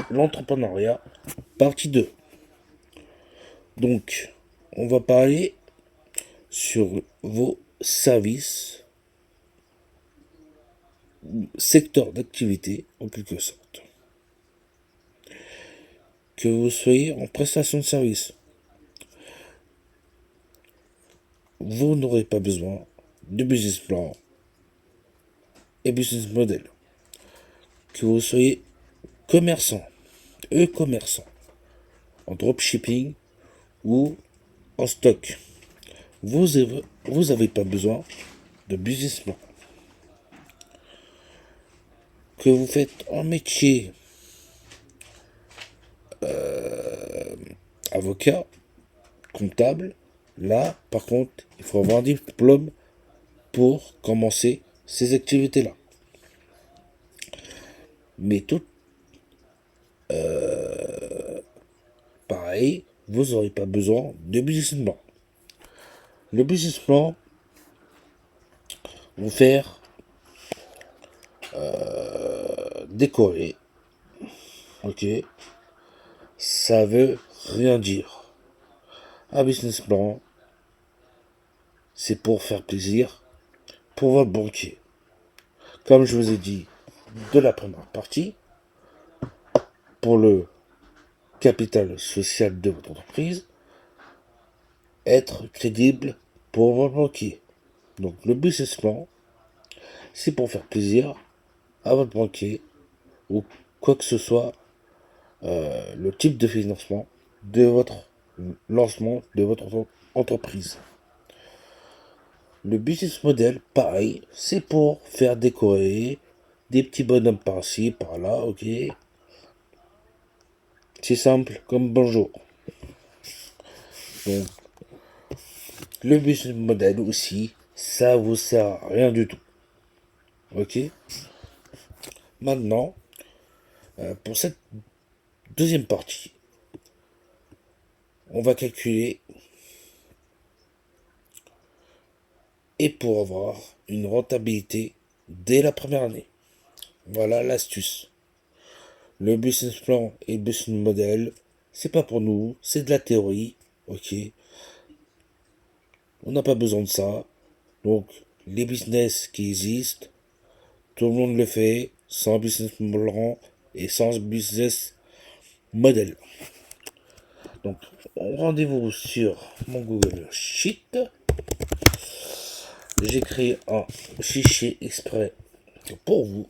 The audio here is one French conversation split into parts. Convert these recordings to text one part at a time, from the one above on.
l'entrepreneuriat, partie 2. Donc, on va parler sur vos services, secteurs d'activité en quelque sorte. Que vous soyez en prestation de service, vous n'aurez pas besoin de business plan et business model. Que vous soyez commerçant, e-commerçant, en dropshipping ou en stock, vous avez pas besoin de business plan. Que vous faites un métier avocat, comptable, là, par contre, il faut avoir un diplôme pour commencer ces activités-là. Mais tout pareil, vous n'aurez pas besoin de business plan. Le business plan, vous faire décorer, ok, ça veut rien dire. Un business plan, c'est pour faire plaisir pour votre banquier. Comme je vous ai dit de la première partie, pour le capital social de votre entreprise, être crédible pour votre banquier. Donc le business plan, c'est pour faire plaisir à votre banquier ou quoi que ce soit le type de financement de votre lancement de votre entreprise. Le business model, pareil, c'est pour faire décorer des petits bonhommes par-ci, par-là, ok. C'est simple comme bonjour. Donc, le business model aussi, ça vous sert à rien du tout. Ok. Maintenant, pour cette deuxième partie, on va calculer et pour avoir une rentabilité dès la première année. Voilà l'astuce. Le business plan et le business model, c'est pas pour nous, c'est de la théorie, ok. On n'a pas besoin de ça. Donc, les business qui existent, tout le monde le fait, sans business plan et sans business model. Donc, rendez-vous sur mon Google Sheet. J'ai créé un fichier exprès pour vous.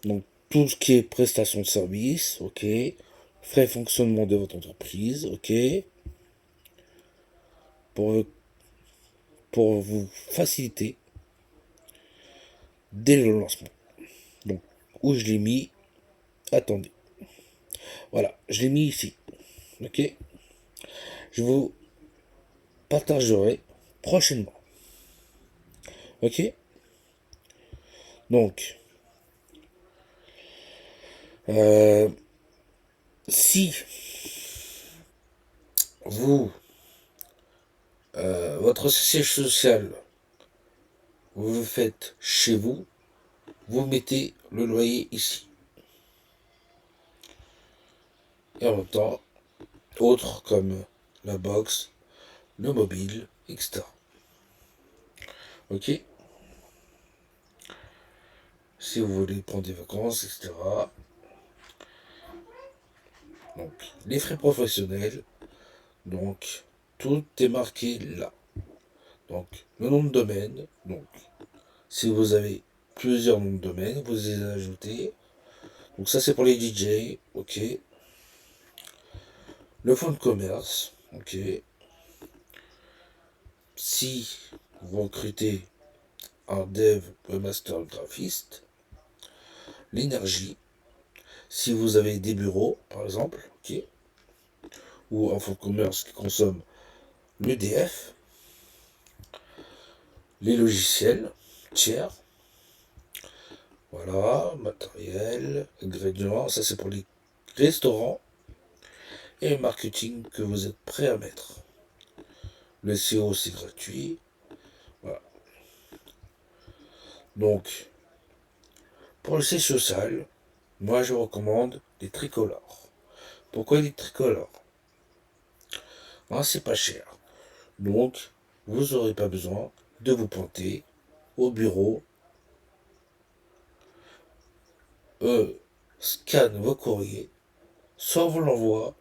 Donc, tout ce qui est prestation de service, ok. Frais de fonctionnement de votre entreprise, ok. Pour, pour vous faciliter dès le lancement. Donc, où je l'ai mis, attendez. Voilà, je l'ai mis ici, ok. Je vous partagerai prochainement, ok. Donc, si vous, votre siège social, vous le faites chez vous, vous mettez le loyer ici. Et en même temps, autres comme la box, le mobile, etc. Ok. Si vous voulez prendre des vacances, etc. Donc, les frais professionnels, donc, tout est marqué là. Donc, le nom de domaine, donc, si vous avez plusieurs noms de domaine, vous les ajoutez. Donc, ça, c'est pour les DJ, ok. Le fonds de commerce, ok. Si vous recrutez un dev webmaster graphiste, l'énergie, si vous avez des bureaux, par exemple, ok, ou un fonds de commerce qui consomme l'EDF, les logiciels tiers, voilà, matériel, ingrédients, ça c'est pour les restaurants et le marketing que vous êtes prêt à mettre. Le SEO c'est gratuit, voilà. Donc, pour le siège social, moi je recommande des tricolores. Pourquoi des tricolores? C'est pas cher. Donc, vous n'aurez pas besoin de vous pointer au bureau, scanne vos courriers, soit vous l'envoie,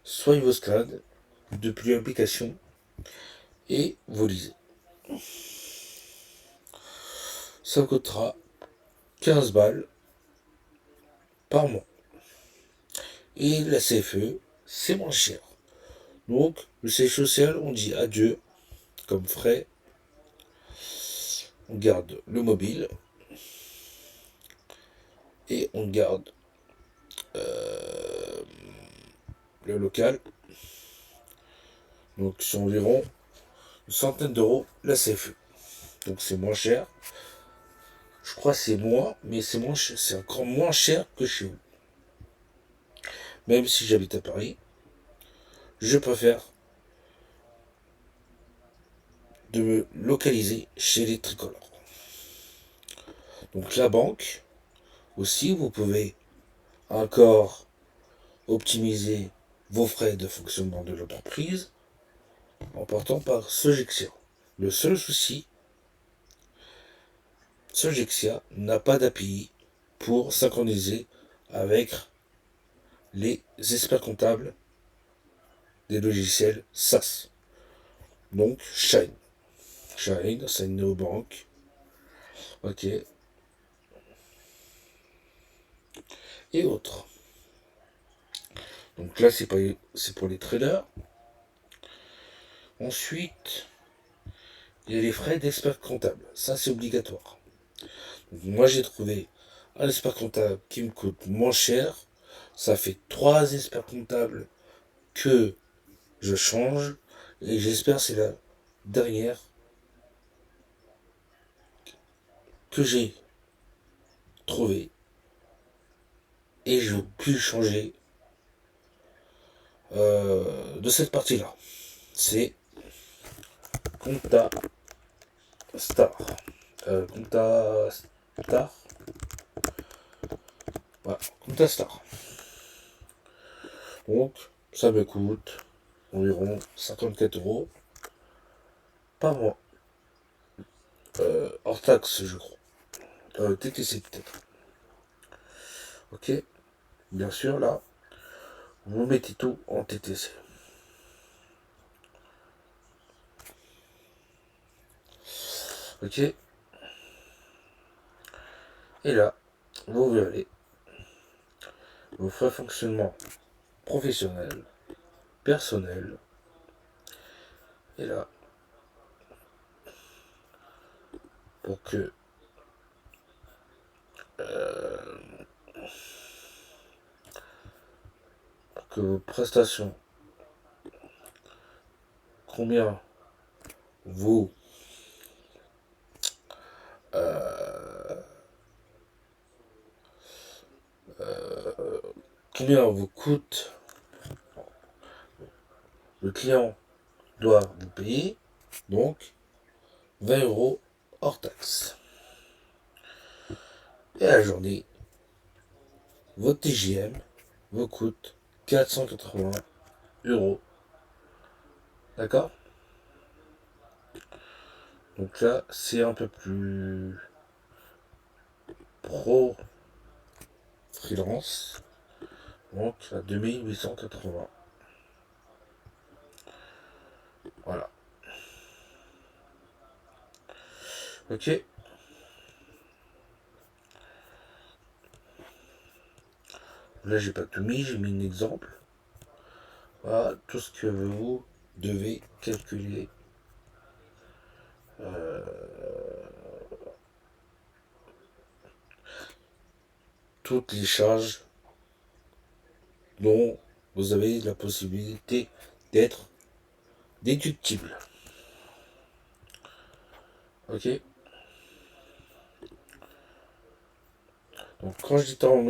soit il vous scanne depuis l'application et vous lisez. Ça vous coûtera 15 balles par mois. Et la CFE, c'est moins cher. Donc, le siège social, on dit adieu comme frais. On garde le mobile et on garde le local. Donc, c'est environ une centaine d'euros la CFE. Donc, c'est moins cher. Je crois que c'est moins, mais c'est moins cher. C'est encore moins cher que chez vous. Même si j'habite à Paris, je préfère de me localiser chez les tricolores. Donc la banque, aussi, vous pouvez encore optimiser vos frais de fonctionnement de l'entreprise en partant par Sogexia. Le seul souci, Sogexia n'a pas d'API pour synchroniser avec les experts comptables des logiciels SaaS. Donc Shine. Shine, c'est une néobanque. Ok. Et autres. Donc là, c'est pour les traders. Ensuite, il y a les frais d'expert comptable. Ça, c'est obligatoire. Donc, moi, j'ai trouvé un expert comptable qui me coûte moins cher. Ça fait 3 experts comptables que je change. Et j'espère que c'est la dernière que j'ai trouvée. Et je vais plus changer de cette partie-là. C'est Compta Star. Compta Star. Voilà, Compta Star. Donc, ça me coûte environ 54 euros par mois. Hors taxe, je crois. TTC peut-être. Ok. Bien sûr, là, vous mettez tout en TTC. Ok. Et là, vous verrez vos frais de fonctionnement professionnels, personnels. Et là, pour que vos prestations, combien vous combien vous coûte le client doit vous payer, donc 20 euros hors taxe. Et à la journée, votre TJM vous coûte 480 euros. D'accord? Donc là, c'est un peu plus pro freelance. Donc à 2880. Voilà. Ok. Là, j'ai pas tout mis, j'ai mis un exemple. Voilà, tout ce que vous devez calculer. Toutes les charges dont vous avez la possibilité d'être déductible. Ok. Donc quand j'étais en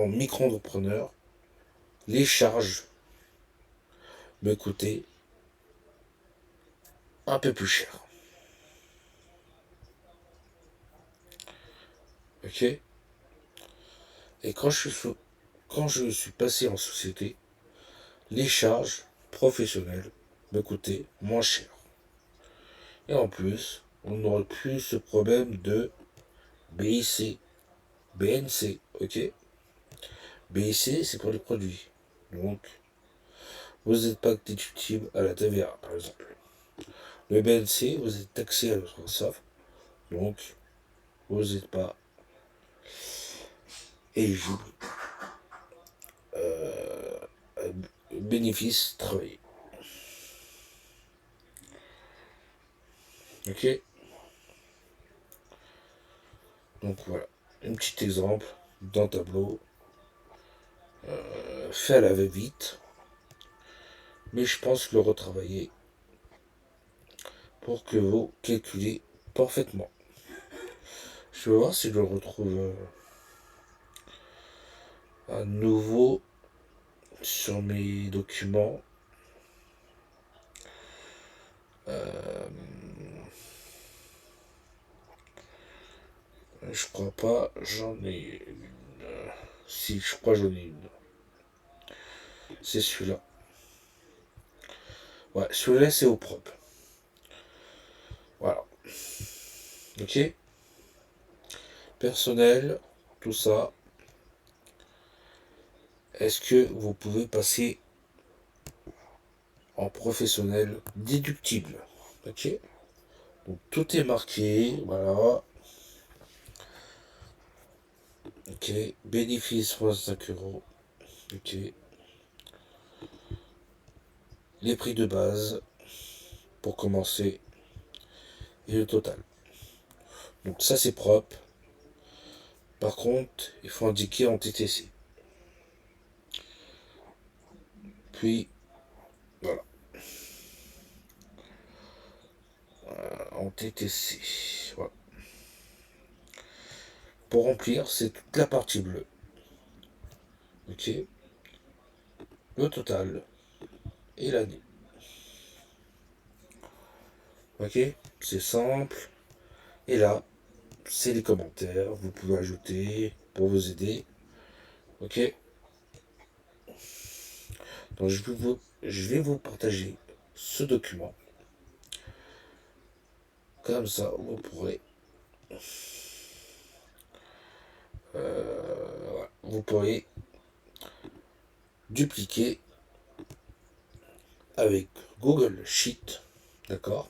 micro-entrepreneur, les charges me coûtaient un peu plus cher. Ok. Et quand je suis quand je suis passé en société, les charges professionnelles me coûtaient moins cher. Et en plus, on n'aurait plus ce problème de BIC, BNC, ok? BIC, c'est pour les produits. Donc, vous n'êtes pas déductible à la TVA, par exemple. Le BNC, vous êtes taxé à votre SAF, donc vous n'êtes pas éligible à bénéfice travaillé. Ok? Donc voilà, un petit exemple d'un tableau fait à la va-vite, mais je pense le retravailler pour que vous calculez parfaitement. Je vais voir si je le retrouve à nouveau sur mes documents. Je crois pas, j'en ai une. Si, je crois j'en ai une. C'est celui-là. Ouais, celui-là c'est au propre. Voilà. Ok? Personnel, tout ça. Est-ce que vous pouvez passer en professionnel déductible? Ok? Donc tout est marqué, voilà. Ok. Bénéfice moins 5 euros. Ok. Les prix de base pour commencer et le total. Donc ça c'est propre. Par contre, il faut indiquer en TTC. Puis voilà, en TTC. Voilà. Pour remplir, c'est toute la partie bleue. Ok. Le total et l'année. Ok. C'est simple. Et là, c'est les commentaires. Vous pouvez ajouter pour vous aider. Ok. Donc je vais vous partager ce document. Comme ça, vous pourrez dupliquer avec Google Sheet. D'accord.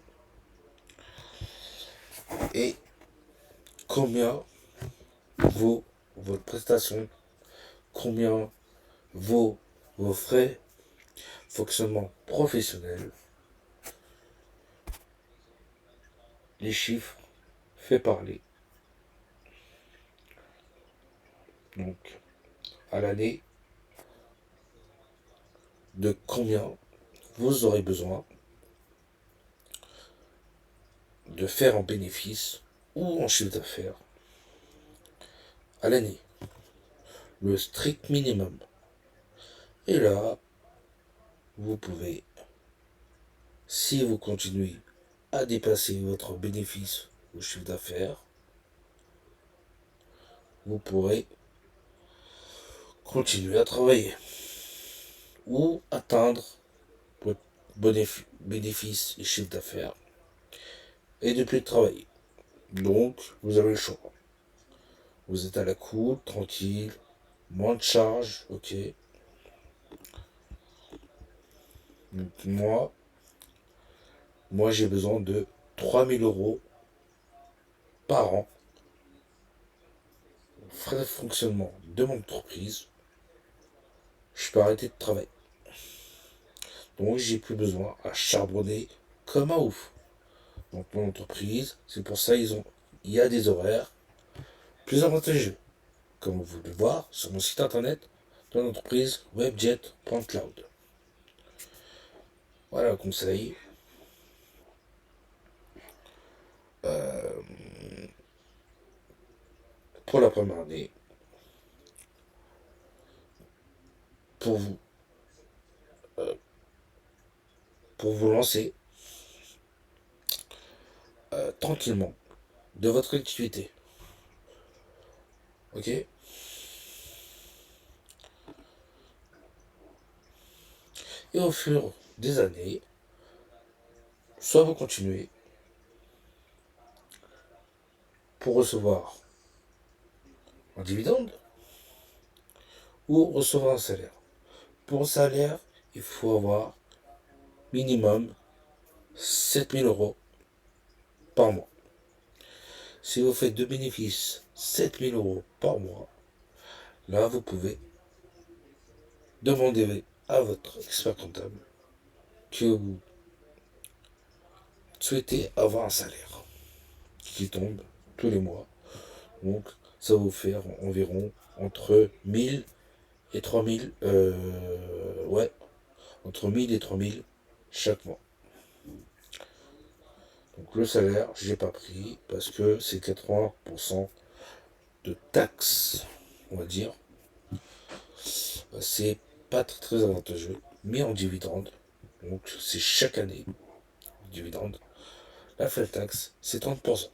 Et combien vaut votre prestation, combien vaut vos frais fonctionnement professionnel, les chiffres fait parler. Donc, à l'année, de combien vous aurez besoin de faire en bénéfice ou en chiffre d'affaires à l'année. Le strict minimum. Et là, vous pouvez, si vous continuez à dépasser votre bénéfice ou chiffre d'affaires, vous pourrez continuer à travailler ou atteindre votre bénéfice et chiffre d'affaires et de plus travailler. Donc, vous avez le choix. Vous êtes à la cool, tranquille, moins de charges, ok. Donc, moi j'ai besoin de 3 000 € par an, frais de fonctionnement de mon entreprise. Je peux arrêter de travailler. Donc, j'ai plus besoin à charbonner comme un ouf. Donc, mon entreprise, c'est pour ça il y a des horaires plus avantageux, comme vous pouvez le voir sur mon site internet de l'entreprise webjet.cloud. Voilà le conseil. Pour la première année, pour vous, pour vous lancer tranquillement de votre activité. Ok. Et au fur des années, soit vous continuez pour recevoir un dividende ou recevoir un salaire. Pour un salaire, il faut avoir minimum 7 000 € par mois. Si vous faites de bénéfices 7 000 € par mois, là vous pouvez demander à votre expert comptable que vous souhaitez avoir un salaire qui tombe tous les mois. Donc ça va vous faire environ entre 1000 et 3000, ouais, entre 1000 et 3000 chaque mois. Donc le salaire, j'ai pas pris parce que c'est 80% de taxes, on va dire. C'est pas très avantageux, mais en dividende, donc c'est chaque année, dividende, la flat tax, c'est 30%.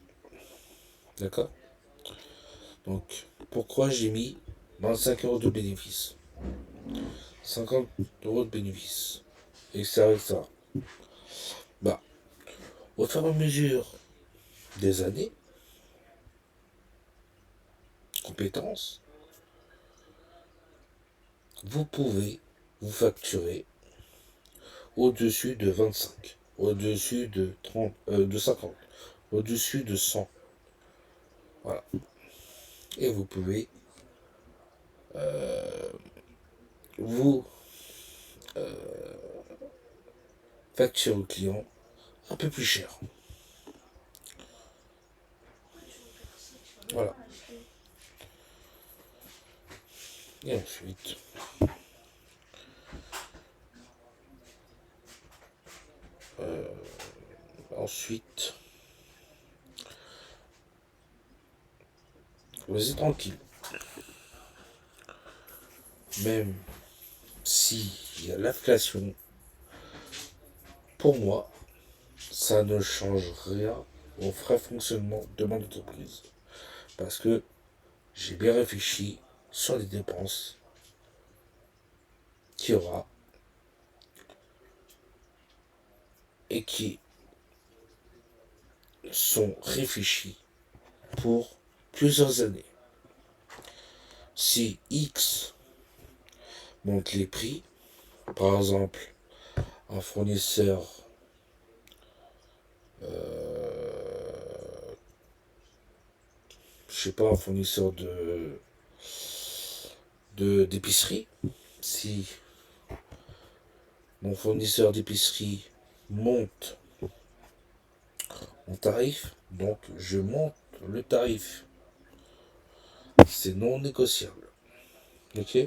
D'accord? Donc, pourquoi j'ai mis 25 € de bénéfice, 50 € de bénéfice, etc. Bah, au fur et à mesure des années, compétences, vous pouvez vous facturer au-dessus de 25, au-dessus de 30, de 50, au-dessus de 100. Voilà. Et vous pouvez vous facturer au client un peu plus cher. Voilà. Et ensuite, vous êtes tranquille. Même s'il y a l'inflation, pour moi, ça ne change rien au vrai fonctionnement de mon entreprise. Parce que j'ai bien réfléchi sur les dépenses qu'il y aura et qui sont réfléchies pour plusieurs années. Si X monte les prix, par exemple, un fournisseur je sais pas, un fournisseur d'épicerie, si mon fournisseur d'épicerie monte mon tarif, donc je monte le tarif. C'est non négociable. Ok?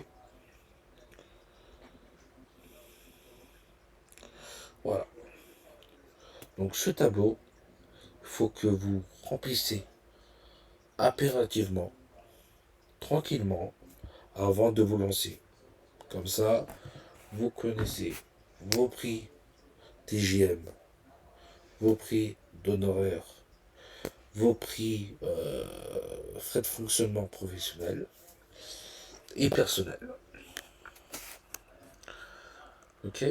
Voilà. Donc ce tableau, il faut que vous remplissez impérativement, tranquillement, avant de vous lancer. Comme ça, vous connaissez vos prix TGM, vos prix d'honoraires, vos prix frais de fonctionnement professionnel et personnel. Ok?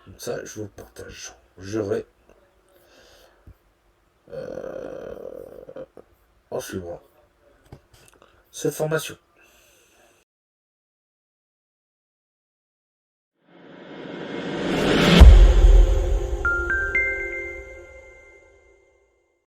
Donc ça, je vous le partage. J'aurai en suivant cette formation.